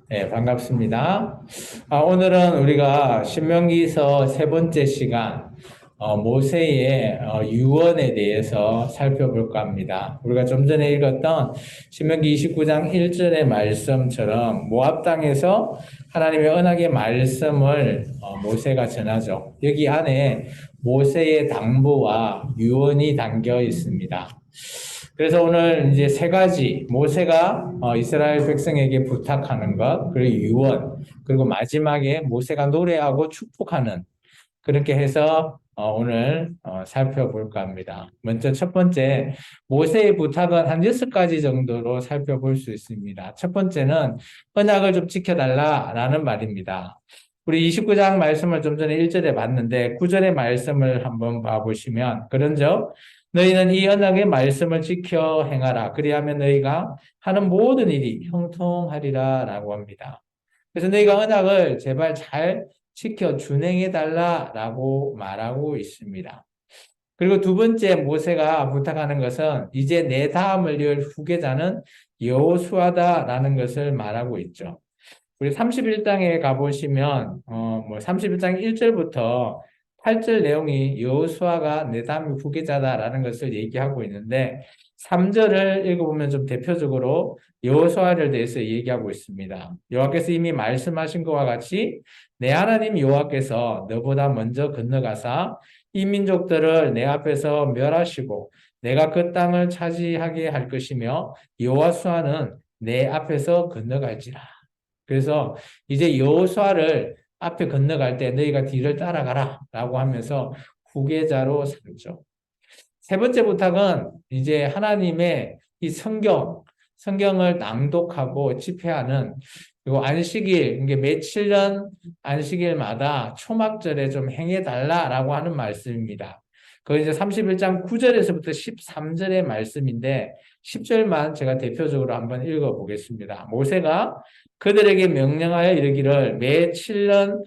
네, 반갑습니다. 오늘은 우리가 신명기서 세 번째 시간, 모세의 유언에 대해서 살펴볼까 합니다. 우리가 좀 전에 읽었던 신명기 29장 1절의 말씀처럼 모압 땅에서 하나님의 언약의 말씀을 모세가 전하죠. 여기 안에 모세의 당부와 유언이 담겨 있습니다. 그래서 오늘 이제 세 가지 모세가 이스라엘 백성에게 부탁하는 것, 그리고 유언, 그리고 마지막에 모세가 노래하고 축복하는 그렇게 해서 오늘 살펴볼까 합니다. 먼저 첫 번째 모세의 부탁은 한 6가지 정도로 살펴볼 수 있습니다. 첫 번째는 언약을 좀 지켜달라라는 말입니다. 우리 29장 말씀을 좀 전에 1절에 봤는데 9절의 말씀을 한번 봐보시면 그런즉 너희는 이 언약의 말씀을 지켜 행하라. 그리하면 너희가 하는 모든 일이 형통하리라 라고 합니다. 그래서 너희가 언약을 제발 잘 지켜 준행해 달라라고 말하고 있습니다. 그리고 두 번째 모세가 부탁하는 것은 이제 내 다음을 이을 후계자는 여호수아다라는 것을 말하고 있죠. 우리 31장에 가보시면 31장 1절부터 8절 내용이 여호수아가 내 다음 후계자다라는 것을 얘기하고 있는데 3절을 읽어보면 좀 대표적으로 여호수아를 대해서 얘기하고 있습니다. 여호와께서 이미 말씀하신 것과 같이 내 하나님 여호와께서 너보다 먼저 건너가사 이 민족들을 내 앞에서 멸하시고 내가 그 땅을 차지하게 할 것이며 여호수아는 내 앞에서 건너갈지라. 그래서 이제 여호수아를 앞에 건너갈 때 너희가 뒤를 따라가라 라고 하면서 후계자로 삼죠. 세 번째 부탁은 이제 하나님의 이 성경을 낭독하고 집회하는 그리고 안식일, 이게 며칠년 안식일마다 초막절에 좀 행해달라라고 하는 말씀입니다. 그 이제 31장 9절에서부터 13절의 말씀인데 10절만 제가 대표적으로 한번 읽어보겠습니다. 모세가 그들에게 명령하여 이르기를 매 7년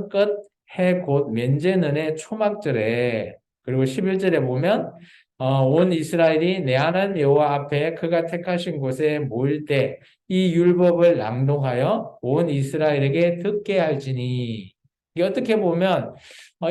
끝 해 곧 면제년의 초막절에 그리고 11절에 보면 온 이스라엘이 내 하나님 여호와 앞에 그가 택하신 곳에 모일 때 이 율법을 낭독하여 온 이스라엘에게 듣게 할지니 이게 어떻게 보면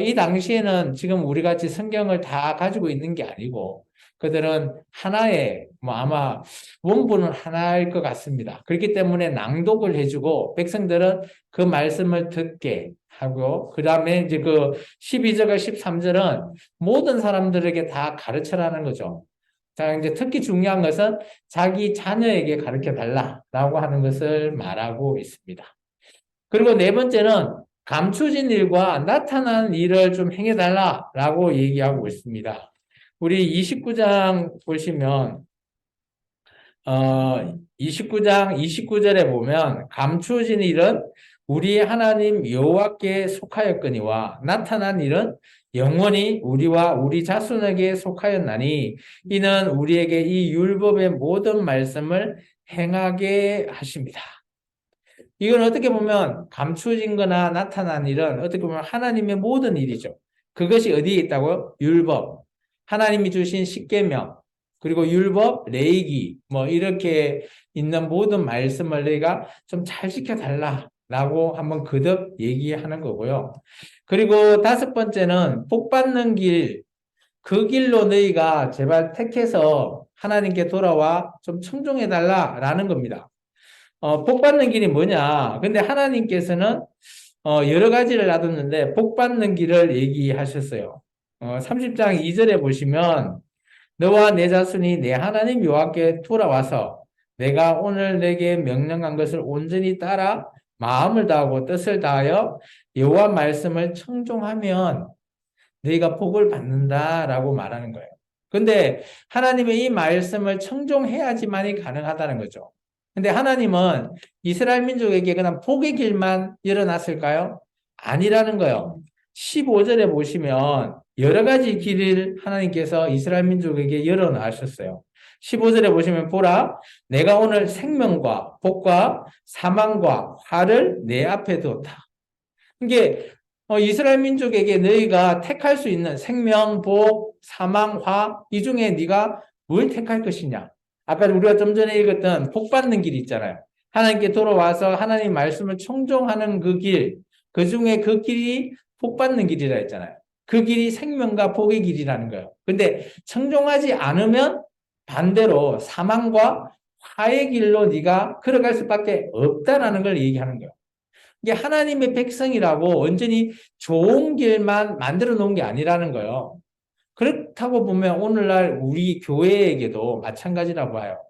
이 당시에는 지금 우리 같이 성경을 다 가지고 있는 게 아니고 그들은 하나의 아마 원본은 하나일 것 같습니다. 그렇기 때문에 낭독을 해주고 백성들은 그 말씀을 듣게 하고 그 다음에 이제 그 12절과 13절은 모든 사람들에게 다 가르쳐라는 거죠. 자, 이제 특히 중요한 것은 자기 자녀에게 가르쳐 달라라고 하는 것을 말하고 있습니다. 그리고 네 번째는 감추진 일과 나타난 일을 좀 행해달라라고 얘기하고 있습니다. 우리 29장 보시면 29장 29절에 보면 감추어진 일은 우리 하나님 여호와께 속하였거니와 나타난 일은 영원히 우리와 우리 자손에게 속하였나니 이는 우리에게 이 율법의 모든 말씀을 행하게 하십니다. 이건 어떻게 보면 감추어진 거나 나타난 일은 어떻게 보면 하나님의 모든 일이죠. 그것이 어디에 있다고요? 율법. 하나님이 주신 십계명. 그리고 율법, 레위기 이렇게 있는 모든 말씀을 너희가 좀 잘 지켜달라라고 한번 거듭 얘기하는 거고요. 그리고 다섯 번째는 복 받는 길, 그 길로 너희가 제발 택해서 하나님께 돌아와 좀 청종해달라라는 겁니다. 복 받는 길이 뭐냐? 근데 하나님께서는 여러 가지를 놔뒀는데 복 받는 길을 얘기하셨어요. 30장 2절에 보시면 너와 내 자손이 내 하나님 여호와께 돌아와서 내가 오늘 내게 명령한 것을 온전히 따라 마음을 다하고 뜻을 다하여 여호와 말씀을 청종하면 너희가 복을 받는다라고 말하는 거예요. 근데 하나님의 이 말씀을 청종해야지만이 가능하다는 거죠. 근데 하나님은 이스라엘 민족에게 그냥 복의 길만 열어놨을까요? 아니라는 거예요. 15절에 보시면 여러 가지 길을 하나님께서 이스라엘 민족에게 열어놓으셨어요. 15절에 보시면 보라 내가 오늘 생명과 복과 사망과 화를 내 앞에 두었다. 이게 이스라엘 민족에게 너희가 택할 수 있는 생명, 복, 사망, 화 이 중에 네가 뭘 택할 것이냐? 아까 우리가 좀 전에 읽었던 복 받는 길이 있잖아요. 하나님께 돌아와서 하나님 말씀을 청종하는 그 길, 그 중에 그 길이 복 받는 길이라 했잖아요. 그 길이 생명과 복의 길이라는 거예요. 근데 청종하지 않으면 반대로 사망과 화의 길로 네가 걸어갈 수밖에 없다라는 걸 얘기하는 거예요. 이게 하나님의 백성이라고 완전히 좋은 길만 만들어 놓은 게 아니라는 거예요. 그렇다고 보면 오늘날 우리 교회에게도 마찬가지라고 봐요.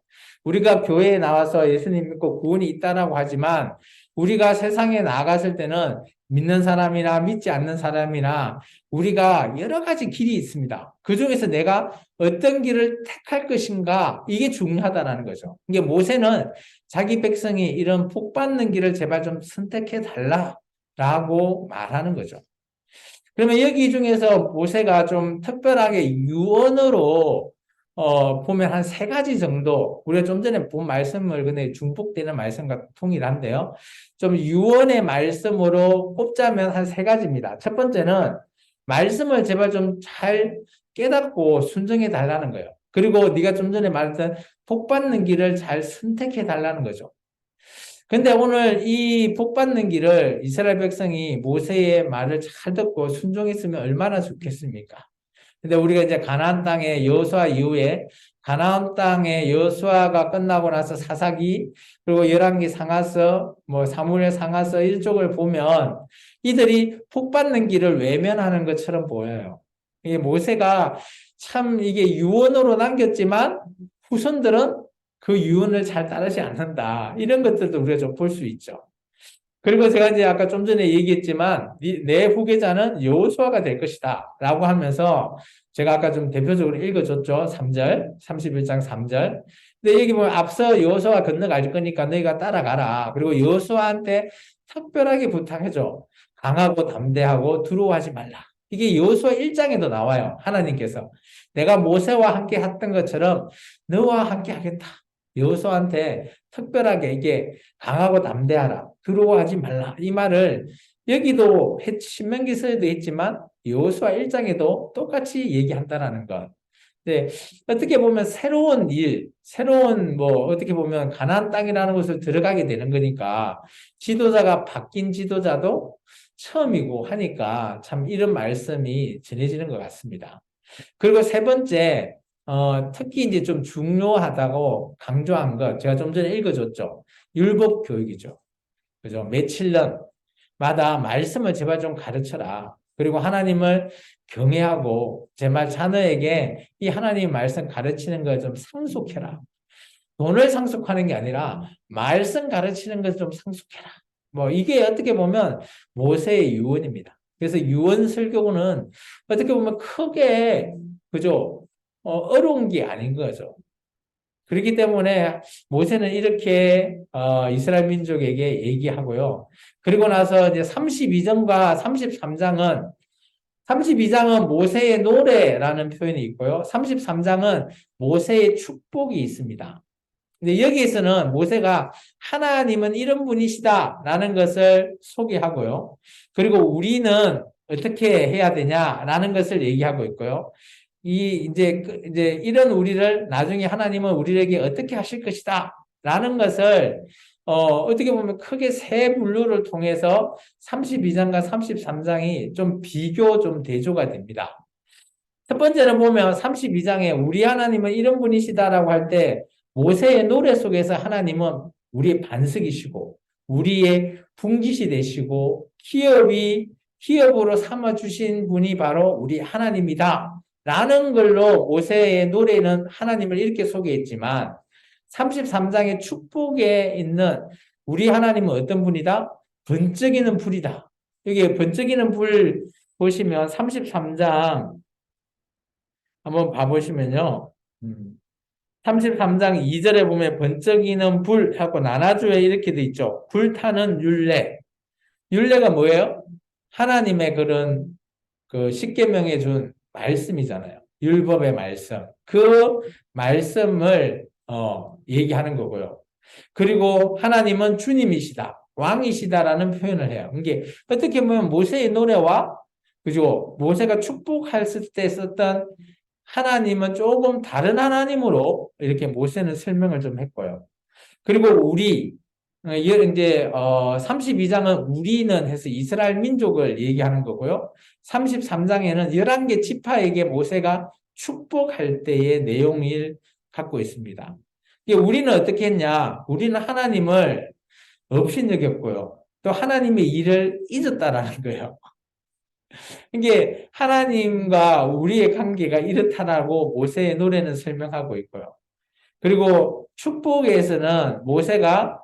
우리가 교회에 나와서 예수님 믿고 구원이 있다라고 하지만 우리가 세상에 나갔을 때는 믿는 사람이나 믿지 않는 사람이나 우리가 여러 가지 길이 있습니다. 그 중에서 내가 어떤 길을 택할 것인가 이게 중요하다는 거죠. 이게 모세는 자기 백성이 이런 복 받는 길을 제발 좀 선택해 달라라고 말하는 거죠. 그러면 여기 중에서 모세가 좀 특별하게 유언으로 보면 한 세 가지 정도, 우리가 좀 전에 본 말씀을 근데 중복되는 말씀과 동일한데요. 좀 유언의 말씀으로 꼽자면 한 세 가지입니다. 첫 번째는 말씀을 제발 좀 잘 깨닫고 순종해 달라는 거예요. 그리고 네가 좀 전에 말했던 복 받는 길을 잘 선택해 달라는 거죠. 근데 오늘 이 복 받는 길을 이스라엘 백성이 모세의 말을 잘 듣고 순종했으면 얼마나 좋겠습니까? 근데 우리가 이제 가나안 땅의 여호수아 이후에 가나안 땅의 여호수아가 끝나고 나서 사사기 그리고 열왕기 상하서 뭐 사무엘 상하서 일족을 보면 이들이 복 받는 길을 외면하는 것처럼 보여요. 이게 모세가 참 이게 유언으로 남겼지만 후손들은 그 유언을 잘 따르지 않는다. 이런 것들도 우리가 좀 볼 수 있죠. 그리고 제가 이제 아까 좀 전에 얘기했지만 내 후계자는 여호수아가 될 것이다 라고 하면서 제가 아까 좀 대표적으로 읽어줬죠. 3절, 31장 3절. 근데 여기 보면 앞서 여호수아 건너갈 거니까 너희가 따라가라. 그리고 여호수아한테 특별하게 부탁해줘. 강하고 담대하고 두려워하지 말라. 이게 여호수아 1장에도 나와요. 하나님께서 내가 모세와 함께 했던 것처럼 너와 함께 하겠다. 여호수아한테 특별하게 이게 강하고 담대하라. 두려워하지 말라. 이 말을 여기도 신명기서에도 했지만 여호수아 1장에도 똑같이 얘기한다라는 것. 네, 어떻게 보면 새로운 일, 새로운 뭐 어떻게 보면 가나안 땅이라는 곳을 들어가게 되는 거니까 지도자가 바뀐 지도자도 처음이고 하니까 참 이런 말씀이 전해지는 것 같습니다. 그리고 세 번째, 특히 이제 좀 중요하다고 강조한 것, 제가 좀 전에 읽어줬죠. 율법 교육이죠. 그죠? 며칠 년마다 말씀을 제발 좀 가르쳐라. 그리고 하나님을 경외하고 제발 자녀에게 이 하나님 말씀 가르치는 걸 좀 상속해라. 돈을 상속하는 게 아니라 말씀 가르치는 걸 좀 상속해라. 뭐 이게 어떻게 보면 모세의 유언입니다. 그래서 유언 설교는 어떻게 보면 크게 그죠? 어려운 게 아닌 거죠. 그렇기 때문에 모세는 이렇게 이스라엘 민족에게 얘기하고요. 그리고 나서 이제 32장과 33장은 모세의 노래라는 표현이 있고요. 33장은 모세의 축복이 있습니다. 근데 여기에서는 모세가 하나님은 이런 분이시다라는 것을 소개하고요. 그리고 우리는 어떻게 해야 되냐라는 것을 얘기하고 있고요. 이제 이런 우리를 나중에 하나님은 우리에게 어떻게 하실 것이다라는 것을 어떻게 보면 크게 세 분류를 통해서 32장과 33장이 좀 비교 좀 대조가 됩니다. 첫 번째는 보면 32장에 우리 하나님은 이런 분이시다라고 할 때 모세의 노래 속에서 하나님은 우리의 반석이시고 우리의 분깃이 되시고 기업으로 삼아주신 분이 바로 우리 하나님이다 라는 걸로 모세의 노래는 하나님을 이렇게 소개했지만 33장의 축복에 있는 우리 하나님은 어떤 분이다? 번쩍이는 불이다. 여기 번쩍이는 불 보시면 33장 한번 봐보시면요. 33장 2절에 보면 번쩍이는 불 하고 나나주에 이렇게 돼 있죠. 불타는 율례. 율례가 뭐예요? 하나님의 그런 그 십계명에 준 말씀이잖아요. 율법의 말씀. 그 말씀을 얘기하는 거고요. 그리고 하나님은 주님이시다. 왕이시다라는 표현을 해요. 이게 어떻게 보면 모세의 노래와 그죠? 모세가 축복할 때 썼던 하나님은 조금 다른 하나님으로 이렇게 모세는 설명을 좀 했고요. 그리고 이제 32장은 우리는 해서 이스라엘 민족을 얘기하는 거고요. 33장에는 11개 지파에게 모세가 축복할 때의 내용을 갖고 있습니다. 우리는 어떻게 했냐? 우리는 하나님을 업신여겼고요. 또 하나님의 일을 잊었다라는 거예요. 이게 하나님과 우리의 관계가 이렇다라고 모세의 노래는 설명하고 있고요. 그리고 축복에서는 모세가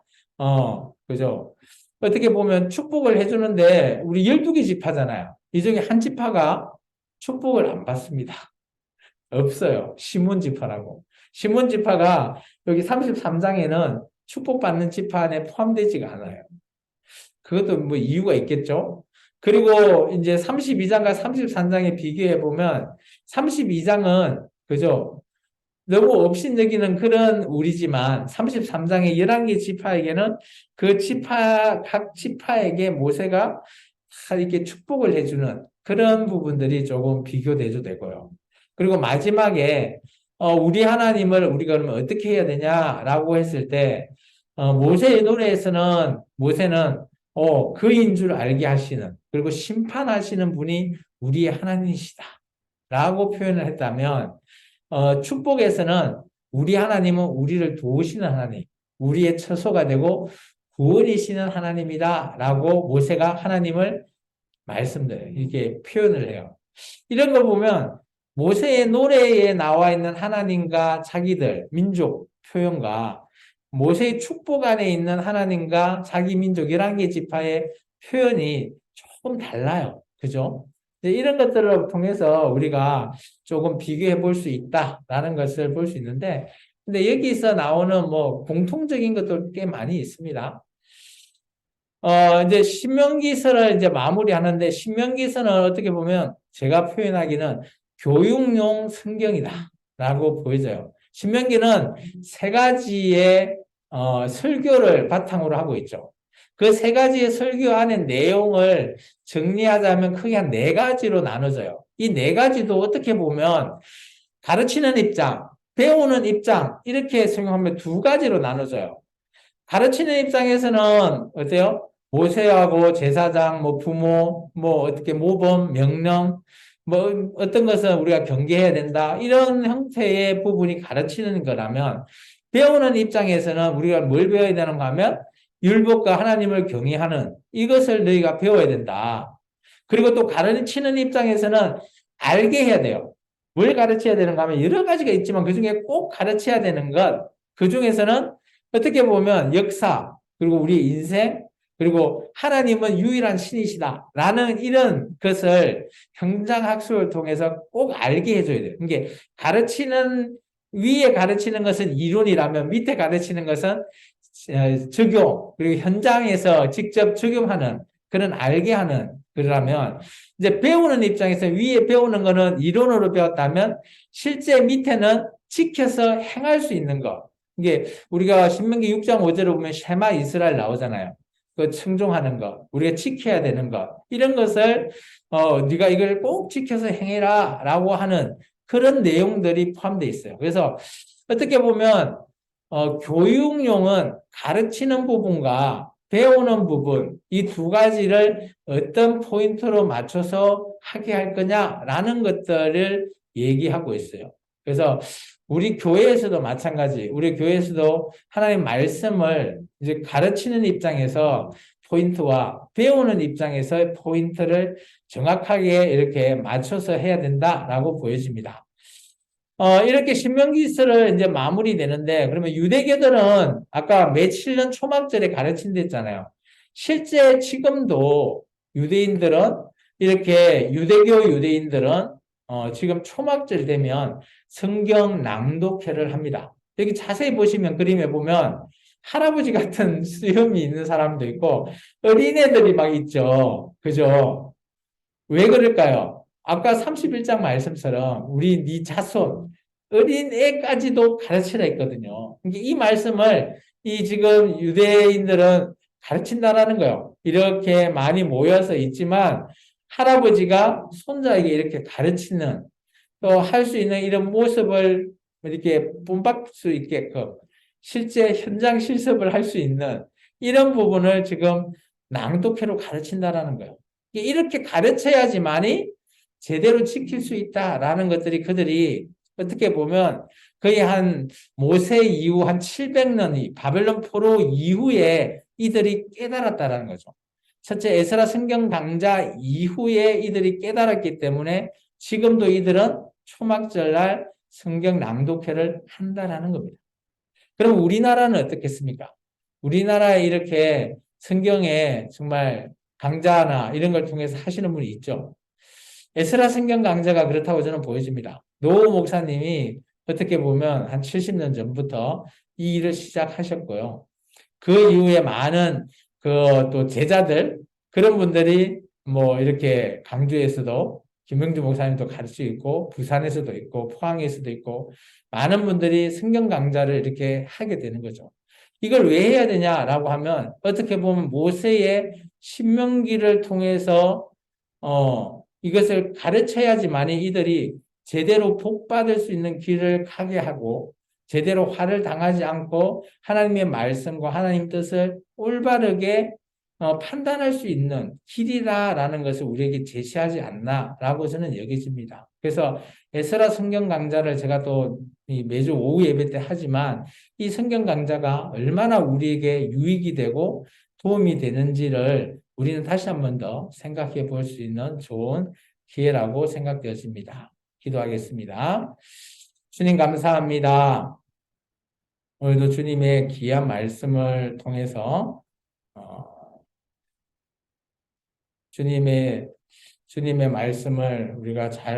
그죠? 어떻게 보면 축복을 해주는데 우리 12개 지파잖아요. 이 중에 한 지파가 축복을 안 받습니다. 없어요. 시몬 지파라고. 시몬 지파가 여기 33장에는 축복받는 지파 안에 포함되지가 않아요. 그것도 뭐 이유가 있겠죠? 그리고 이제 32장과 33장에 비교해 보면 32장은 그죠? 너무 업신여기는 그런 우리지만 33장의 11개 지파에게는 그 지파 각 지파에게 모세가 이렇게 축복을 해주는 그런 부분들이 조금 비교돼도 되고요. 그리고 마지막에 우리 하나님을 우리가 그러면 어떻게 해야 되냐라고 했을 때 모세의 노래에서는 모세는 그인 줄 알게 하시는 그리고 심판하시는 분이 우리의 하나님이시다 라고 표현을 했다면 축복에서는 우리 하나님은 우리를 도우시는 하나님, 우리의 처소가 되고 구원이시는 하나님이다 라고 모세가 하나님을 말씀드려요. 이렇게 표현을 해요. 이런 거 보면 모세의 노래에 나와 있는 하나님과 자기들, 민족 표현과 모세의 축복 안에 있는 하나님과 자기 민족 11개 지파의 표현이 조금 달라요. 그죠? 이런 것들을 통해서 우리가 조금 비교해 볼 수 있다라는 것을 볼 수 있는데, 근데 여기서 나오는 뭐 공통적인 것도 꽤 많이 있습니다. 이제 신명기서를 이제 마무리하는데, 신명기서는 어떻게 보면 제가 표현하기는 교육용 성경이다라고 보여져요. 신명기는 세 가지의 설교를 바탕으로 하고 있죠. 그 세 가지의 설교 안에 내용을 정리하자면 크게 한 네 가지로 나눠져요. 이 네 가지도 어떻게 보면 가르치는 입장, 배우는 입장 이렇게 설명하면 두 가지로 나눠져요. 가르치는 입장에서는 어때요? 모세하고 제사장, 뭐 부모, 뭐 어떻게 모범, 명령, 뭐 어떤 것은 우리가 경계해야 된다. 이런 형태의 부분이 가르치는 거라면 배우는 입장에서는 우리가 뭘 배워야 되는가 하면 율법과 하나님을 경외하는 이것을 너희가 배워야 된다. 그리고 또 가르치는 입장에서는 알게 해야 돼요. 뭘 가르쳐야 되는가 하면 여러 가지가 있지만 그중에 꼭 가르쳐야 되는 것, 그중에서는 어떻게 보면 역사, 그리고 우리 인생, 그리고 하나님은 유일한 신이시다. 라는 이런 것을 형장학술을 통해서 꼭 알게 해줘야 돼요. 이게 위에 가르치는 것은 이론이라면 밑에 가르치는 것은 적용, 그리고 현장에서 직접 적용하는 그런 알게 하는 그러면 이제 배우는 입장에서 위에 배우는 거는 이론으로 배웠다면 실제 밑에는 지켜서 행할 수 있는 거. 이게 우리가 신명기 6장 5절을 보면 쉐마 이스라엘 나오잖아요. 그 청종하는 거, 우리가 지켜야 되는 거, 이런 것을 네가 이걸 꼭 지켜서 행해라라고 하는 그런 내용들이 포함되어 있어요. 그래서 어떻게 보면 교육용은 가르치는 부분과 배우는 부분, 이 두 가지를 어떤 포인트로 맞춰서 하게 할 거냐라는 것들을 얘기하고 있어요. 그래서 우리 교회에서도 마찬가지, 우리 교회에서도 하나님 말씀을 이제 가르치는 입장에서 포인트와 배우는 입장에서 포인트를 정확하게 이렇게 맞춰서 해야 된다라고 보여집니다. 이렇게 신명기서를 이제 마무리되는데, 그러면 유대교들은 아까 며칠 전 초막절에 가르친댔잖아요. 실제 지금도 유대인들은 이렇게 유대인들은 지금 초막절 되면 성경 낭독회를 합니다. 여기 자세히 보시면 그림에 보면 할아버지 같은 수염이 있는 사람도 있고 어린애들이 막 있죠. 그죠? 왜 그럴까요? 아까 31장 말씀처럼 우리 네 자손 어린애까지도 가르치라 했거든요. 그러니까 이 말씀을 이 지금 유대인들은 가르친다라는 거예요. 이렇게 많이 모여서 있지만 할아버지가 손자에게 이렇게 가르치는 또 할 수 있는 이런 모습을 이렇게 본받을 수 있게끔 실제 현장 실습을 할 수 있는 이런 부분을 지금 낭독회로 가르친다라는 거예요. 이렇게 가르쳐야지만이 제대로 지킬 수 있다라는 것들이 그들이 어떻게 보면 거의 한 모세 이후 한 700년이 바벨론 포로 이후에 이들이 깨달았다라는 거죠. 첫째, 에스라 성경 강좌 이후에 이들이 깨달았기 때문에 지금도 이들은 초막절날 성경 낭독회를 한다라는 겁니다. 그럼 우리나라는 어떻겠습니까? 우리나라에 이렇게 성경에 정말 강좌나 이런 걸 통해서 하시는 분이 있죠. 에스라 성경 강좌가 그렇다고 저는 보여집니다. 노 목사님이 어떻게 보면 한 70년 전부터 이 일을 시작하셨고요. 그 이후에 많은 그 또 제자들 그런 분들이 뭐 이렇게 강주에서도 김영주 목사님도 가르치고 있고 부산에서도 있고 포항에서도 있고 많은 분들이 성경 강좌를 이렇게 하게 되는 거죠. 이걸 왜 해야 되냐라고 하면 어떻게 보면 모세의 신명기를 통해서 이것을 가르쳐야지만이 이들이 제대로 복 받을 수 있는 길을 가게 하고 제대로 화를 당하지 않고 하나님의 말씀과 하나님 뜻을 올바르게 판단할 수 있는 길이다라는 것을 우리에게 제시하지 않나라고 저는 여겨집니다. 그래서 에스라 성경 강좌를 제가 또 매주 오후 예배 때 하지만 이 성경 강좌가 얼마나 우리에게 유익이 되고 도움이 되는지를 우리는 다시 한 번 더 생각해 볼 수 있는 좋은 기회라고 생각되었습니다. 기도하겠습니다. 주님 감사합니다. 오늘도 주님의 귀한 말씀을 통해서 주님의 말씀을 우리가 잘